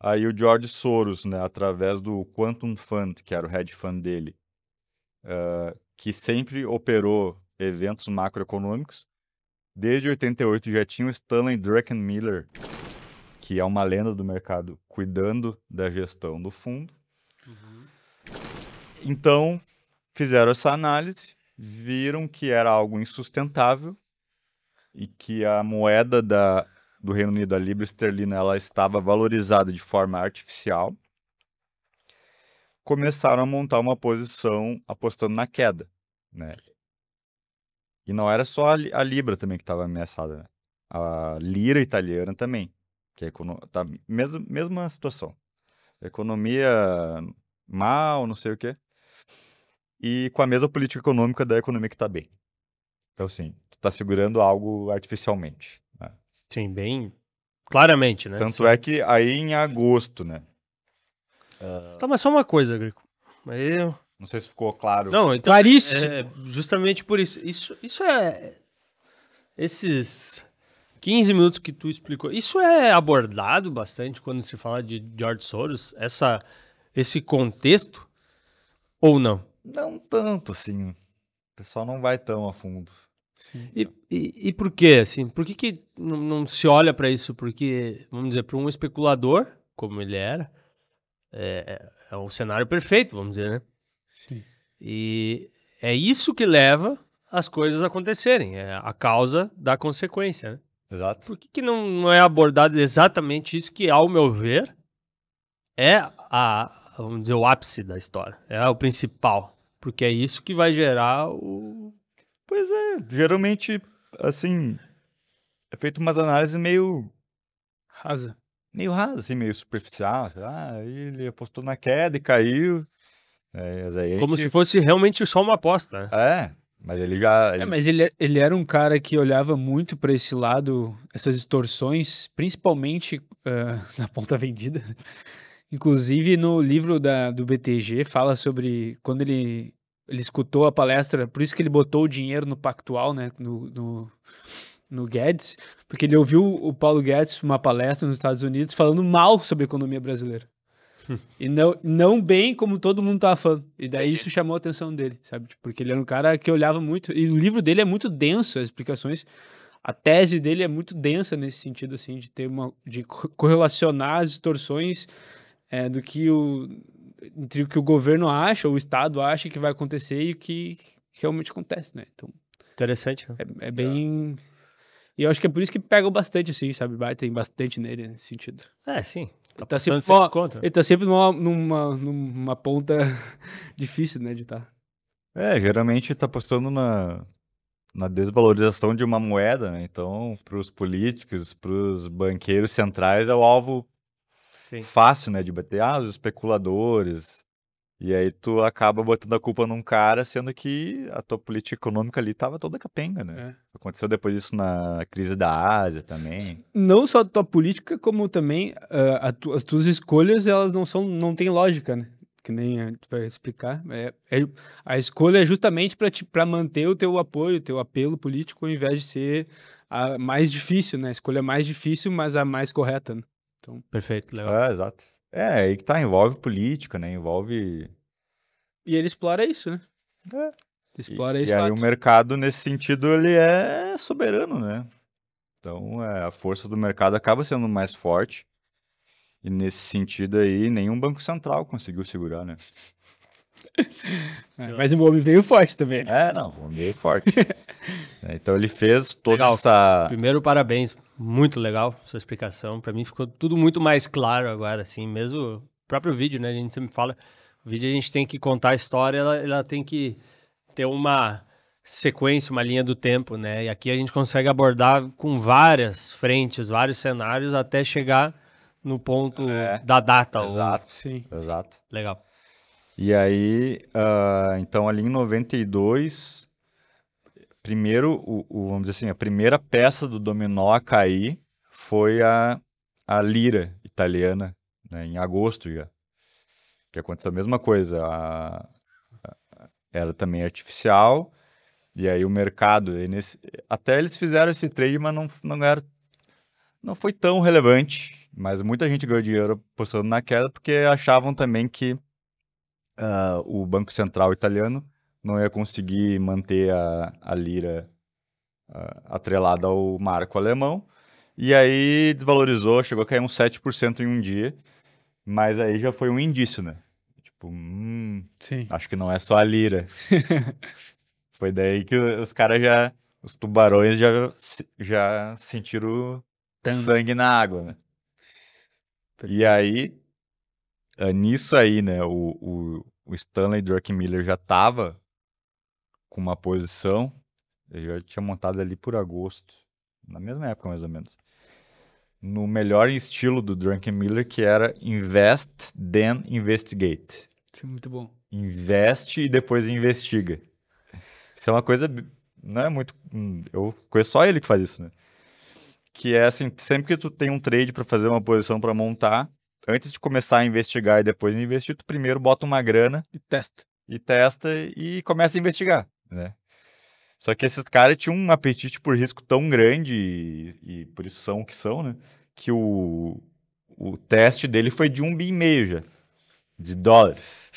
Aí o George Soros, né, através do Quantum Fund, que era o hedge fund dele, que sempre operou eventos macroeconômicos, desde 88 já tinha o Stanley Druckenmiller, que é uma lenda do mercado, cuidando da gestão do fundo. Então, fizeram essa análise, viram que era algo insustentável e que a moeda do Reino Unido, a libra esterlina, ela estava valorizada de forma artificial. Começaram a montar uma posição apostando na queda, né? E não era só a libra também que estava ameaçada, né? A lira italiana também, que tá mesma situação. Economia mal, não sei o quê. E com a mesma política econômica da economia que está bem. Então, assim, tu tá segurando algo artificialmente, né? Sim, bem claramente, né? Tanto Sim. é que aí em agosto, né? Tá, mas só uma coisa, Greco. Eu... Não sei se ficou claro. Não, então, Claríssimo. justamente por isso. Isso é... Esses 15 minutos que tu explicou, isso é abordado bastante quando se fala de George Soros? Esse contexto? Ou não? Não tanto, assim. O pessoal não vai tão a fundo. Sim. E por quê, assim? Por que não se olha para isso? Porque, vamos dizer, para um especulador, como ele era, é um cenário perfeito, vamos dizer, né? Sim. E é isso que leva as coisas a acontecerem, é a causa da consequência, né? Exato. Por que não é abordado exatamente isso que, ao meu ver, é vamos dizer, o ápice da história, é o principal, porque é isso que vai gerar o... Pois é, geralmente, assim, é feito umas análises meio Rasa. rasas, assim, meio superficial. Ah, ele apostou na queda e caiu. Mas aí a Como gente- se fosse realmente só uma aposta, né? mas ele já... Mas ele era um cara que olhava muito para esse lado, essas distorções, principalmente na ponta vendida. Inclusive, no livro do BTG, fala sobre quando ele escutou a palestra, por isso que ele botou o dinheiro no Pactual, né, no Guedes, porque ele ouviu o Paulo Guedes uma palestra nos Estados Unidos falando mal sobre a economia brasileira. E não bem como todo mundo tava falando. E daí isso chamou a atenção dele, sabe? Porque ele era um cara que olhava muito. E o livro dele é muito denso, as explicações. A tese dele é muito densa nesse sentido, assim, de ter de correlacionar as distorções do que entre o que o governo acha, ou o Estado acha que vai acontecer e o que realmente acontece, né? Então, Interessante, né? é bem. E eu acho que é por isso que pega bastante, assim, sabe? Tem bastante nele nesse sentido. Sim. Ele tá sempre, contra. ele tá sempre numa ponta difícil, né, de estar. geralmente tá apostando na desvalorização de uma moeda, né? Então, para os políticos, para os banqueiros centrais, é o alvo Sim. fácil, né, de bater. Os especuladores. E aí tu acaba botando a culpa num cara, sendo que a tua política econômica ali tava toda capenga, né? Aconteceu depois disso na crise da Ásia também. Não só a tua política, como também as tuas escolhas, elas não têm lógica, né? Que nem a gente vai explicar. A escolha é justamente para manter o teu apoio, o teu apelo político, ao invés de ser a mais difícil, né? A escolha mais difícil, mas a mais correta, né? Então... Perfeito, legal. Exato. Aí que tá, envolve política, né? Envolve... E ele explora isso, né? Explora E esse aí lado. o mercado, nesse sentido, ele é soberano, né? Então, a força do mercado acaba sendo mais forte. E nesse sentido aí, nenhum banco central conseguiu segurar, né? Mas o homem veio forte também. Não, meio forte. Então ele fez toda Legal. essa... Primeiro, parabéns. Muito legal sua explicação. Pra mim ficou tudo muito mais claro agora, assim. Mesmo o próprio vídeo, né? A gente sempre fala, o vídeo a gente tem que contar a história, ela tem que ter uma sequência, uma linha do tempo, né? E aqui a gente consegue abordar com várias frentes, vários cenários, até chegar no ponto da data. Exato. Sim. Exato. Legal. E aí, então ali em 92, primeiro, vamos dizer assim, a primeira peça do dominó a cair foi a lira italiana, né, em agosto já. Que aconteceu a mesma coisa. Era também artificial, e aí o mercado, até eles fizeram esse trade, mas não foi tão relevante. Mas muita gente ganhou dinheiro apostando na queda porque achavam também que o Banco Central italiano não ia conseguir manter a lira atrelada ao marco alemão. E aí desvalorizou, chegou a cair uns 7% em um dia. Mas aí já foi um indício, né? Tipo, Sim. acho que não é só a lira. Foi daí que os caras já, os tubarões já sentiram sangue na água, né? E aí, nisso aí, né, o Stanley Druckenmiller já tava com uma posição, ele já tinha montado ali por agosto, na mesma época mais ou menos, no melhor estilo do Druckenmiller, que era Invest, then Investigate. Isso é muito bom. Investe e depois investiga. Isso é uma coisa, não é muito, eu conheço só ele que faz isso, né? Que é assim, sempre que tu tem um trade para fazer uma posição para montar, antes de começar a investigar e depois investir, tu primeiro bota uma grana E testa. e começa a investigar, né? Só que esses caras tinham um apetite por risco tão grande e por isso são o que são, né? Que o teste dele foi de $1,5 bilhão já, de dólares.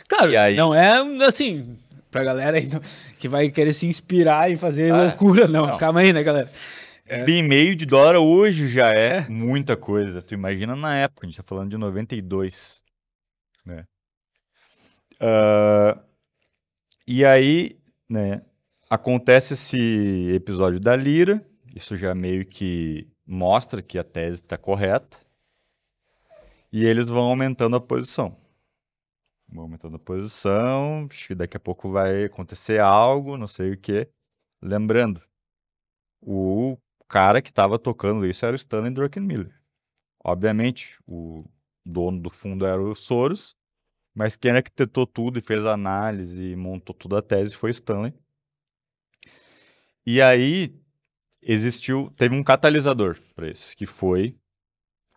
Claro, E aí? não é assim, pra galera aí que vai querer se inspirar e fazer loucura, não. Calma aí, né, galera? $1,5 bilhão de dólar hoje já é muita coisa. Tu imagina na época, a gente tá falando de 92, né? E aí, né, acontece esse episódio da lira, isso já meio que mostra que a tese está correta, e eles vão aumentando a posição. Vão aumentando a posição, acho que daqui a pouco vai acontecer algo, não sei o quê. Lembrando, o cara que estava tocando isso era o Stanley Druckenmiller. Obviamente, o dono do fundo era o Soros, mas quem arquitetou tudo e fez a análise e montou toda a tese foi o Stanley. E aí teve um catalisador para isso, que foi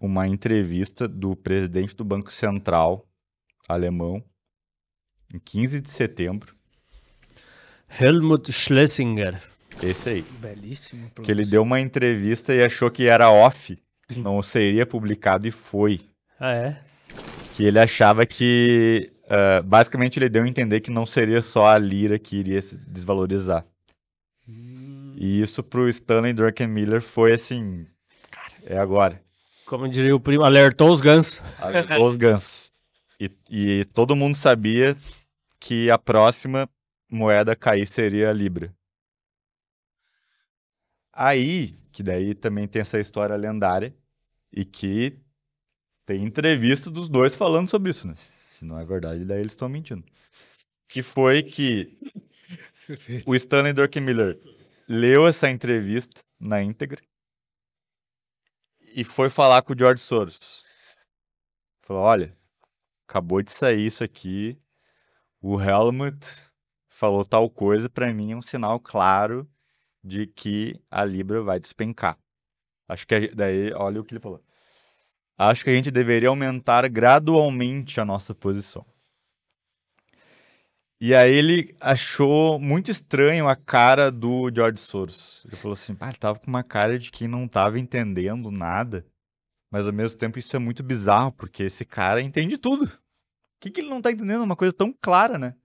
uma entrevista do presidente do Banco Central alemão em 15 de setembro. Helmut Schlesinger. Esse aí. Belíssimo. Que ele deu uma entrevista e achou que era off, não seria publicado e foi. Ah, é? Que ele achava que, basicamente ele deu a entender que não seria só a lira que iria se desvalorizar. E isso pro Stanley Druckenmiller foi assim, cara, é agora. Como diria o primo, alertou os gansos. Alertou os gansos. E todo mundo sabia que a próxima moeda a cair seria a Libra. Aí, que daí também tem essa história lendária, e que tem entrevista dos dois falando sobre isso, né? Se não é verdade, daí eles estão mentindo. Que foi que o Stanley Druckenmiller leu essa entrevista na íntegra e foi falar com o George Soros. Falou, olha, acabou de sair isso aqui, o Helmut falou tal coisa, pra mim é um sinal claro de que a Libra vai despencar. Acho que daí, olha o que ele falou. Acho que a gente deveria aumentar gradualmente a nossa posição. E aí ele achou muito estranho a cara do George Soros. Ele falou assim, ele tava com uma cara de quem não tava entendendo nada, mas ao mesmo tempo isso é muito bizarro, porque esse cara entende tudo. O que ele não tá entendendo? Uma coisa tão clara, né?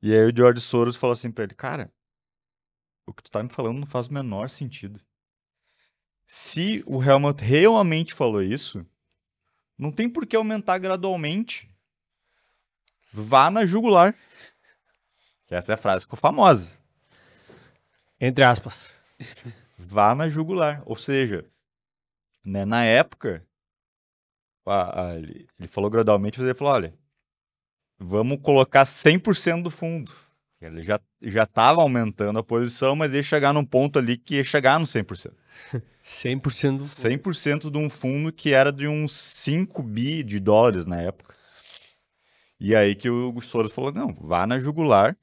E aí o George Soros falou assim pra ele, cara, o que tu tá me falando não faz o menor sentido. Se o Helmut realmente falou isso, não tem por que aumentar gradualmente. Vá na jugular. Que essa é a frase que ficou famosa. Entre aspas. Vá na jugular. Ou seja, né, na época, ele falou gradualmente, mas ele falou, olha, vamos colocar 100% do fundo. Ele já estava aumentando a posição, mas ia chegar num ponto ali que ia chegar no 100%. 100% do fundo. 100% de um fundo que era de uns 5 bi de dólares na época. E aí que o Soros falou, não, vá na jugular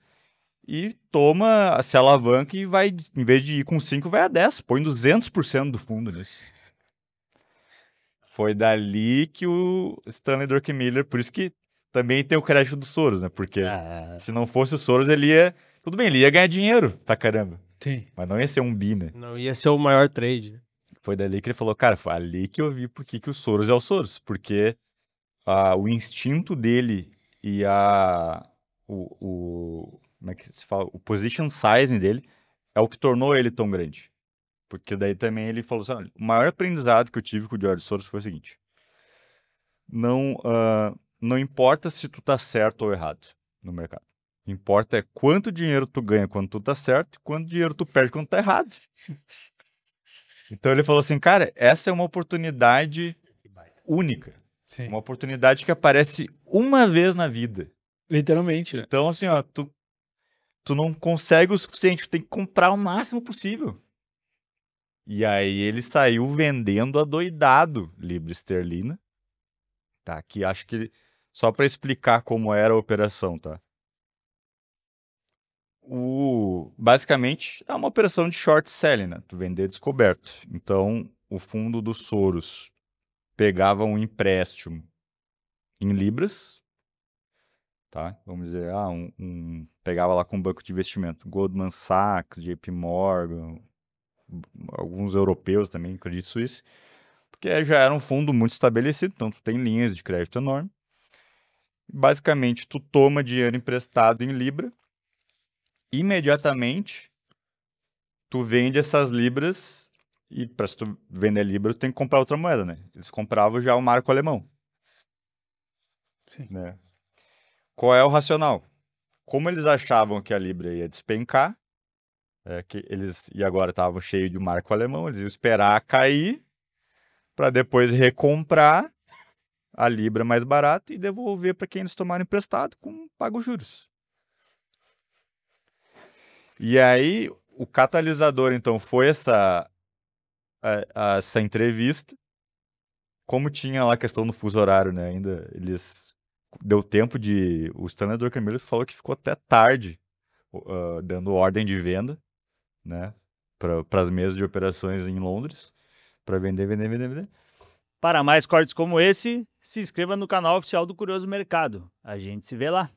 e toma, se alavanca e vai, em vez de ir com 5, vai a 10. Põe 200% do fundo nisso. Foi dali que o Stanley Druckenmiller, por isso que também tem o crédito do Soros, né? Porque se não fosse o Soros, ele ia... Tudo bem, ele ia ganhar dinheiro, tá caramba. Sim. Mas não ia ser um bi, né? Não ia ser o maior trade. Foi dali que ele falou, cara, foi ali que eu vi por que o Soros é o Soros. Porque o instinto dele e como é que se fala? O position sizing dele é o que tornou ele tão grande. Porque daí também ele falou assim, olha, o maior aprendizado que eu tive com o George Soros foi o seguinte. Não importa se tu tá certo ou errado no mercado. O que importa é quanto dinheiro tu ganha quando tu tá certo e quanto dinheiro tu perde quando tá errado. Então ele falou assim, cara, essa é uma oportunidade única. Sim. Uma oportunidade que aparece uma vez na vida. Literalmente, né? Então, assim, ó, tu não consegue o suficiente, tu tem que comprar o máximo possível. E aí ele saiu vendendo adoidado libra esterlina. Tá, que acho que só para explicar como era a operação, tá? Basicamente é uma operação de short selling, né? Tu vender descoberto. Então, o fundo do Soros pegava um empréstimo em libras, tá? Vamos dizer, pegava lá com um banco de investimento, Goldman Sachs, JP Morgan, alguns europeus também, Credit Suisse, porque já era um fundo muito estabelecido, então tu tem linhas de crédito enorme. Basicamente, tu toma dinheiro emprestado em libra, imediatamente tu vende essas libras e para se tu vender libra, tu tem que comprar outra moeda, né? Eles compravam já o marco alemão. Sim. Né? Qual é o racional? Como eles achavam que a libra ia despencar, e agora estavam cheios de marco alemão, eles iam esperar cair para depois recomprar a libra mais barata e devolver para quem eles tomaram emprestado com pago juros. E aí, o catalisador, então, foi essa entrevista. Como tinha lá a questão do fuso horário, né? Ainda deu tempo de. O Stanley Druckenmiller falou que ficou até tarde dando ordem de venda, né? Para as mesas de operações em Londres, para vender. Para mais cortes como esse, se inscreva no canal oficial do Curioso Mercado. A gente se vê lá.